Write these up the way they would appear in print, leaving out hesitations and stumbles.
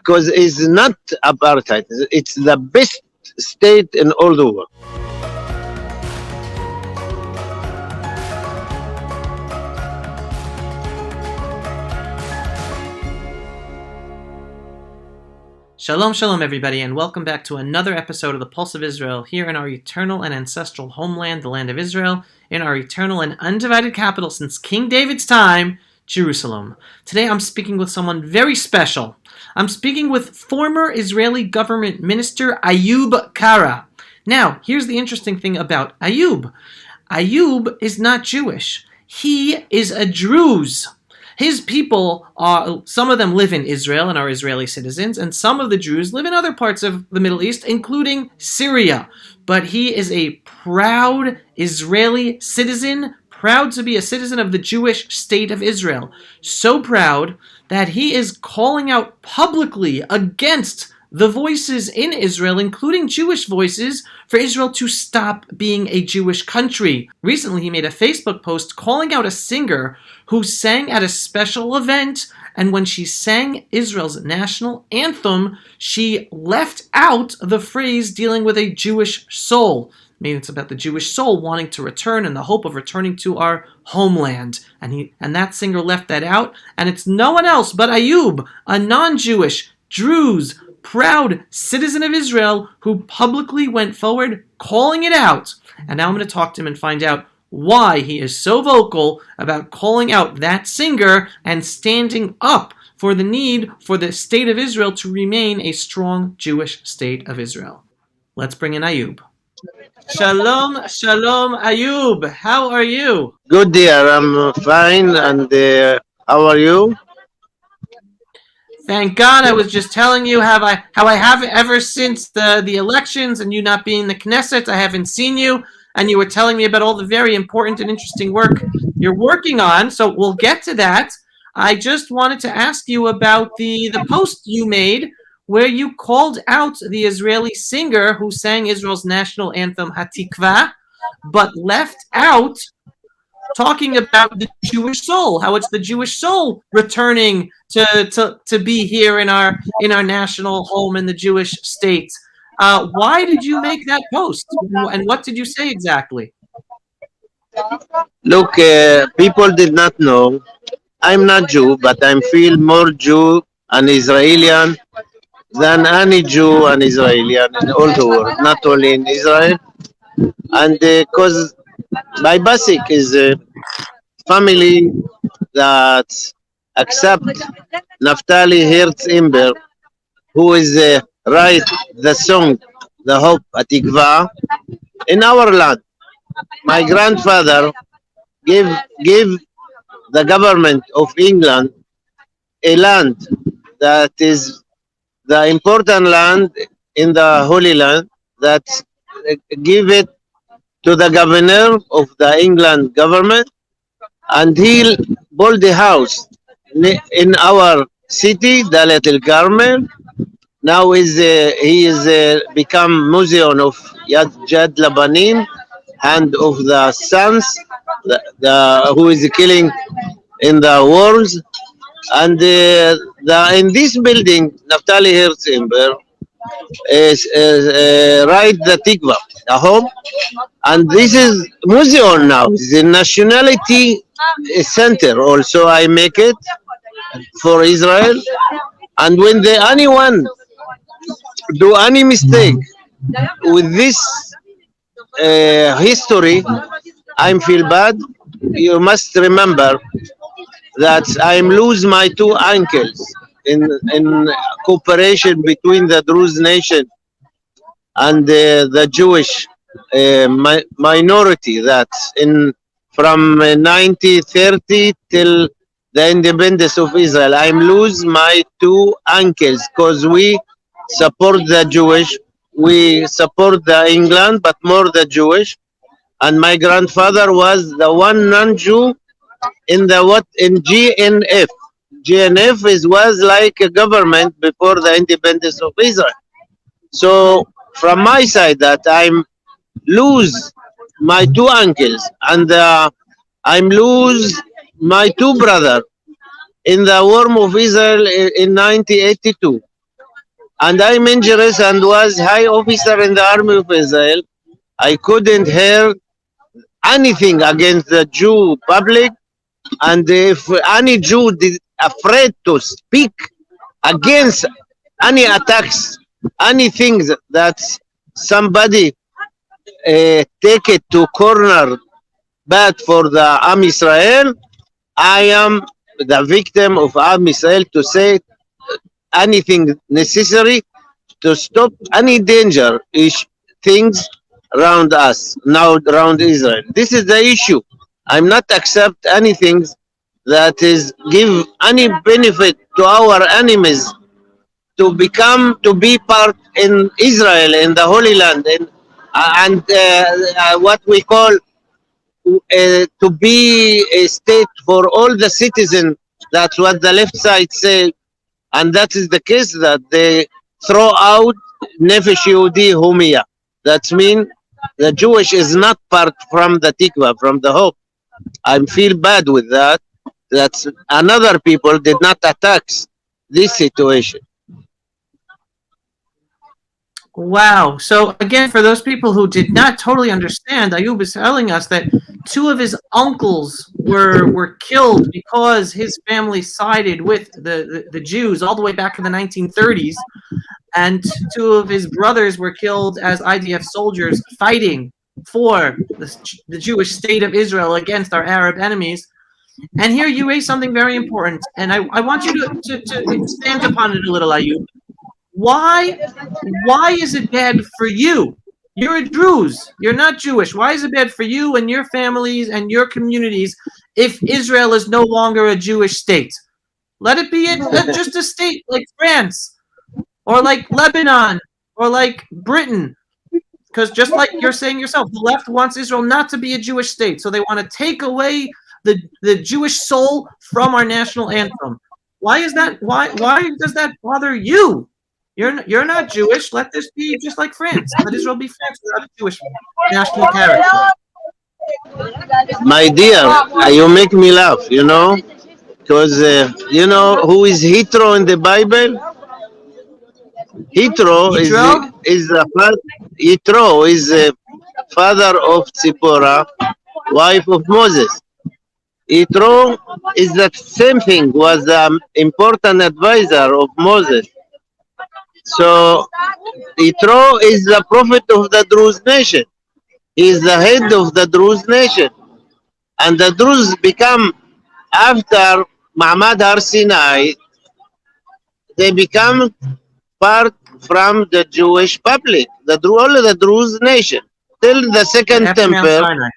because it's not apartheid. It's the best state in all the world. Shalom, shalom, everybody, and welcome back to another episode of the Pulse of Israel here in our eternal and ancestral homeland, the land of Israel, in our eternal and undivided capital since King David's time, Jerusalem. Today I'm speaking with someone very special. I'm speaking with former Israeli government minister Ayub Kara. Now, here's the interesting thing about Ayub. Ayub is not Jewish. He is a Druze. His people some of them live in Israel and are Israeli citizens, and some of the Jews live in other parts of the Middle East, including Syria. But he is a proud Israeli citizen, proud to be a citizen of the Jewish state of Israel. So proud that he is calling out publicly against the voices in Israel, including Jewish voices, for Israel to stop being a Jewish country. Recently, he made a Facebook post calling out a singer who sang at a special event, and when she sang Israel's national anthem, she left out the phrase dealing with a Jewish soul. Maybe it's about the Jewish soul wanting to return and the hope of returning to our homeland. And that singer left that out, and it's no one else but Ayub, a non-Jewish, Druze, proud citizen of Israel who publicly went forward calling it out. And now I'm going to talk to him and find out why he is so vocal about calling out that singer and standing up for the need for the state of Israel to remain a strong Jewish state of Israel. Let's bring in Ayub. Shalom, shalom, Ayub. How are you? Good, dear. I'm fine. And how are you? Thank God. I was just telling you how I haven't ever since the elections and you not being in the Knesset. I haven't seen you, and you were telling me about all the very important and interesting work you're working on. So we'll get to that. I just wanted to ask you about the post you made where you called out the Israeli singer who sang Israel's national anthem Hatikva, but left out talking about the Jewish soul, how it's the Jewish soul returning to be here in our national home in the Jewish state. Why did you make that post, and what did you say exactly? Look, people did not know. I'm not Jew, but I feel more Jew and Israeli than any Jew and Israeli in all the world, not only in Israel. And because my basic is a family that accept Naftali Hertz Imber, who is write the song, the Hope Atikva, in our land. My grandfather gave the government of England a land that is the important land in the Holy Land, that give it to the governor of the England government, and he built a house in our city, Dalat El Carmel. Now he is become museum of Yad Jad Labanim, hand of the sons, who is killing in the wars. And in this building, Naftali Herzimber is right the Tikva, the home, and this is museum now. It's a nationality center. Also, I make it for Israel, and when anyone do any mistake with this history, I feel bad. You must remember that I lose my two uncles in cooperation between the Druze nation and the Jewish minority, that from 1930 till the independence of Israel, I lose my two uncles because we support the Jewish, we support the England, but more the Jewish. And my grandfather was the one non-Jew in GNF. GNF was like a government before the independence of Israel. So from my side, that I'm lose my two uncles, and I'm lose my two brother in the war of Israel in 1982. and I'm injured and was high officer in the army of Israel. I couldn't hear anything against the Jew public, and if any Jew is afraid to speak against any attacks, anything that somebody take it to corner bad for the Am Israel, I am the victim of Am Israel to say anything necessary to stop any danger things around us now around Israel. This is the issue. I'm not accept anything that is give any benefit to our enemies to become to be part in Israel in the Holy Land and what we call to be a state for all the citizens. That's what the left side say, and that is the case that they throw out Nefesh Yehudi Humia. That means the Jewish is not part from the Tikva, from the hope. I feel bad with that. That another people did not attack this situation. Wow. So again, for those people who did not totally understand, Ayub is telling us that two of his uncles were killed because his family sided with the Jews all the way back in the 1930s, and two of his brothers were killed as IDF soldiers fighting for the Jewish state of Israel against our Arab enemies. And here you raise something very important, and I want you to expand upon it a little, Ayub. Why is it bad for you? You're a Druze. You're not Jewish. Why is it bad for you and your families and your communities if Israel is no longer a Jewish state? Let it be just a state like France or like Lebanon or like Britain. Because just like you're saying yourself, the left wants Israel not to be a Jewish state. So they want to take away the Jewish soul from our national anthem. Why is that? Why does that bother you? You're not Jewish. Let this be just like France. Let Israel be France without a Jewish national character. My dear, you make me laugh, because you know who is Hitro in the Bible? Hitro Yitro? is the Hitro is the father of Zipporah, wife of Moses. Yitro is the same thing, was the important advisor of Moses. So Yitro is the prophet of the Druze nation. He is the head of the Druze nation. And the Druze become, after Ma'amad Har Sinai, they become part from the Jewish public, only the Druze nation, till the second After Mount temple. Sinai.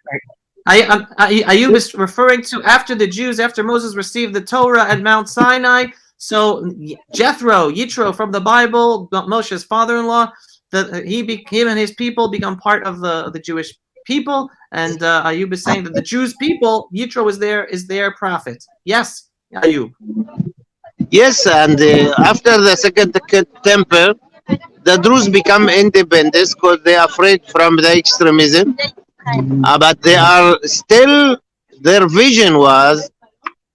Ayub is referring to after the Jews, after Moses received the Torah at Mount Sinai. So Yitro from the Bible, Moshe's father-in-law, him and his people become part of the Jewish people. And Ayub is saying that the Jews people, Yitro is their prophet. Yes, Ayub. Yes, and after the second temple, the Druze become independent because they are afraid from the extremism. But they are still, their vision was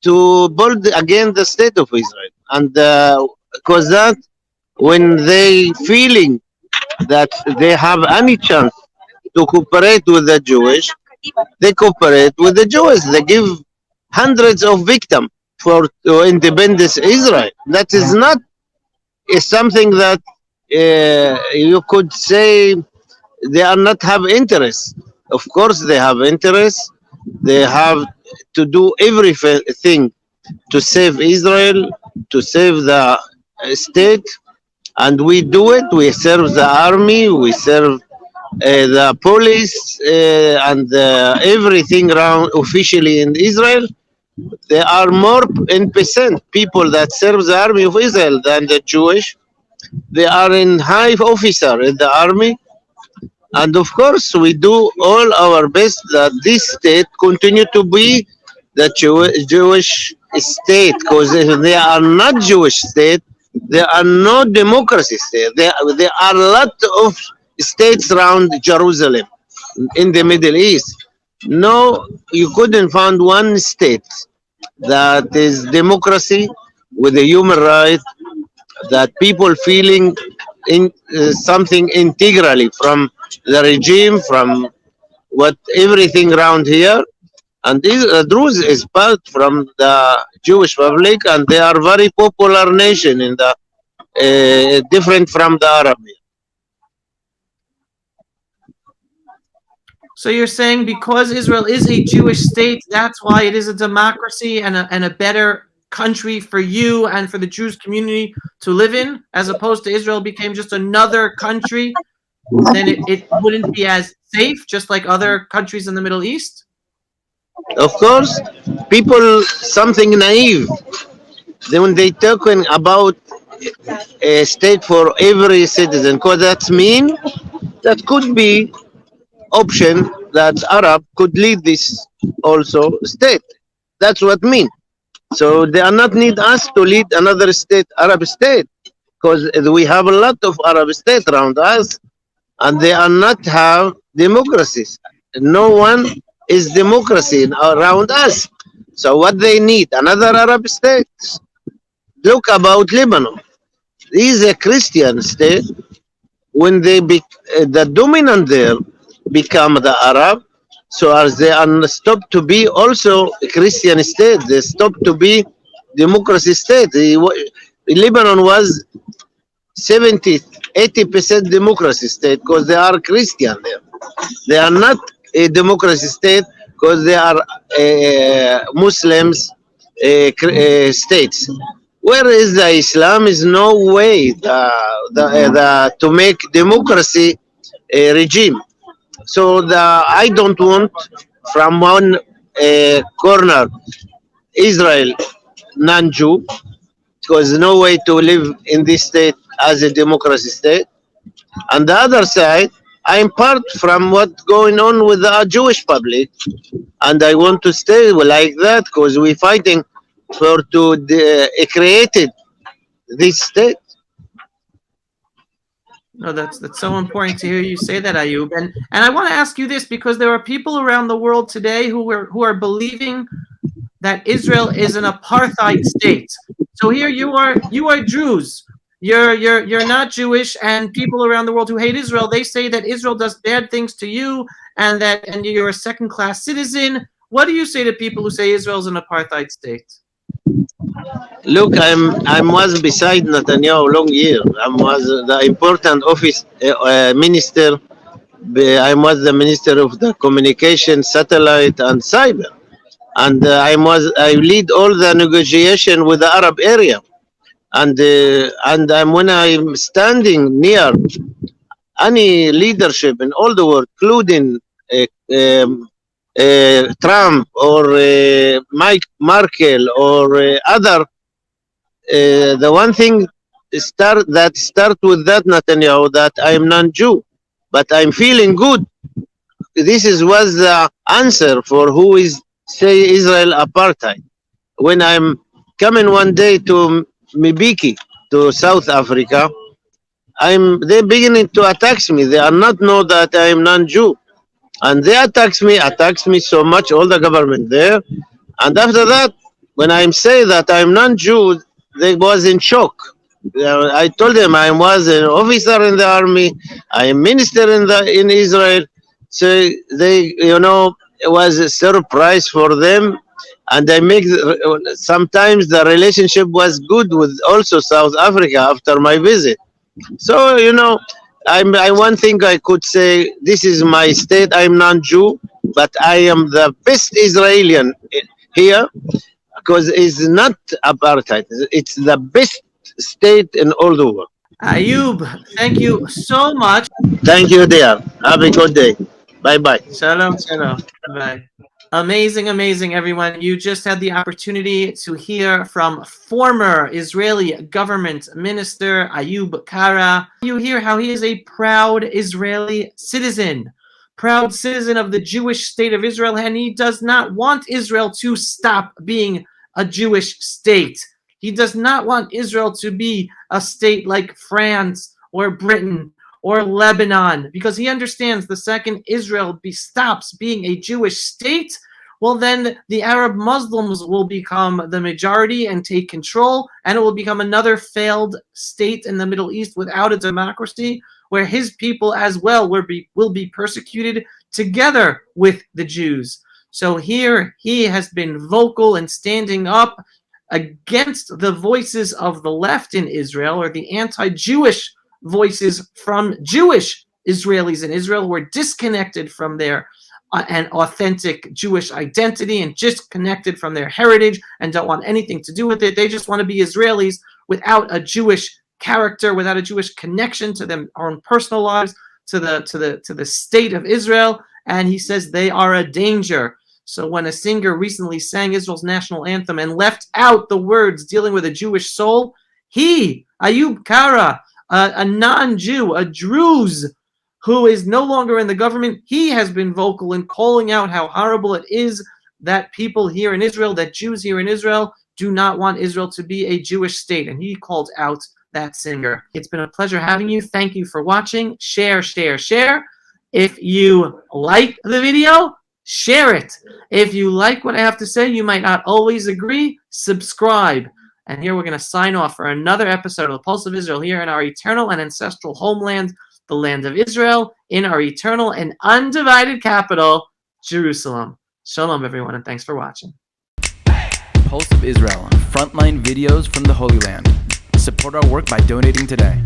to build again the state of Israel. And because that, when they feeling that they have any chance to cooperate with the Jewish, they cooperate with the Jews. They give hundreds of victims for independence Israel. That is not is something that you could say they are not have interest. Of course, they have interest. They have to do everything to save Israel, to save the state, and we do it. We serve the army, we serve the police, and everything around officially in Israel. There are more in percent people that serve the army of Israel than the Jewish. They are in high officer in the army, and of course we do all our best that this state continue to be the Jewish state, because if they are not Jewish state, there are no democracy state. There are a lot of states around Jerusalem in the Middle East. No, you couldn't find one state that is democracy with a human right, that people feeling something integrally from the regime, from what everything around here. And Druze is part from the Jewish public, and they are very popular nation in the different from the Arab. So you're saying because Israel is a Jewish state, that's why it is a democracy and a better country for you and for the Jewish community to live in, as opposed to Israel became just another country, then it wouldn't be as safe, just like other countries in the Middle East? Of course, people something naive. When they talking about a state for every citizen, because that mean that could be option that Arab could lead this also state. That's what mean. So they are not need us to lead another state, Arab state, because we have a lot of Arab states around us, and they are not have democracies. No one is democracy around us. So what they need, another Arab state. Look about Lebanon. It is a Christian state. When the dominant there become the Arab, so as they are stopped to be also a Christian state, they stopped to be democracy state. Lebanon was 70, 80% democracy state because they are Christian there. They are not a democracy state because they are Muslims states. Where is the Islam? Is no way to make democracy a regime. So I don't want from one corner Israel non-Jew because no way to live in this state as a democracy state. On the other side, I'm part from what's going on with the Jewish public, and I want to stay like that because we're fighting for to created this state. No, that's so important to hear you say that, Ayub. And I want to ask you this because there are people around the world today who are believing that Israel is an apartheid state. So here you are Jews. You're not Jewish, and people around the world who hate Israel, they say that Israel does bad things to you and you're a second-class citizen. What do you say to people who say Israel's an apartheid state? Look, I was beside Netanyahu long year. I was the important office minister. I was the minister of the communication, satellite, and cyber. And I lead all the negotiation with the Arab area. And when I'm standing near any leadership in all the world, including Trump or Mike Merkel or other, the one thing start with that Netanyahu that I'm non-Jew, but I'm feeling good. This was the answer for who is say Israel apartheid. When I'm coming one day to Mbeki, to South Africa, they beginning to attack me. They are not know that I am non-Jew, and they attacks me so much. All the government there, and after that, when I say that I'm non-Jew, they was in shock. I told them I was an officer in the army. I am minister in Israel. So they, it was a surprise for them. And sometimes the relationship was good with also South Africa after my visit. So I one thing I could say, this is my state. I'm non-Jew, but I am the best Israeli here because it's not apartheid. It's the best state in all the world. Ayub, thank you so much. Thank you, dear. Have a good day. Bye bye. Shalom, shalom. Bye. Amazing, amazing, everyone. You just had the opportunity to hear from former Israeli government minister Ayub Kara. You hear how he is a proud Israeli citizen of the Jewish state of Israel, and he does not want Israel to stop being a Jewish state. He does not want Israel to be a state like France or Britain or Lebanon, because he understands the second Israel stops being a Jewish state, well, then the Arab Muslims will become the majority and take control, and it will become another failed state in the Middle East without a democracy, where his people as well will be persecuted together with the Jews. So here he has been vocal and standing up against the voices of the left in Israel, or the anti-Jewish voices from Jewish Israelis in Israel, who are disconnected from their an authentic Jewish identity and just connected from their heritage and don't want anything to do with it. They just want to be Israelis without a Jewish character, without a Jewish connection to their own personal lives, to the state of Israel. And he says they are a danger. So when a singer recently sang Israel's national anthem and left out the words dealing with a Jewish soul, he, Ayub Kara, a non-Jew, a Druze, who is no longer in the government, he has been vocal in calling out how horrible it is that people here in Israel, that Jews here in Israel, do not want Israel to be a Jewish state. And he called out that singer. It's been a pleasure having you. Thank you for watching. Share, share, share. If you like the video, share it. If you like what I have to say, you might not always agree, subscribe. And here we're going to sign off for another episode of the Pulse of Israel here in our eternal and ancestral homeland, the land of Israel, in our eternal and undivided capital, Jerusalem. Shalom, everyone, and thanks for watching. Pulse of Israel, frontline videos from the Holy Land. Support our work by donating today.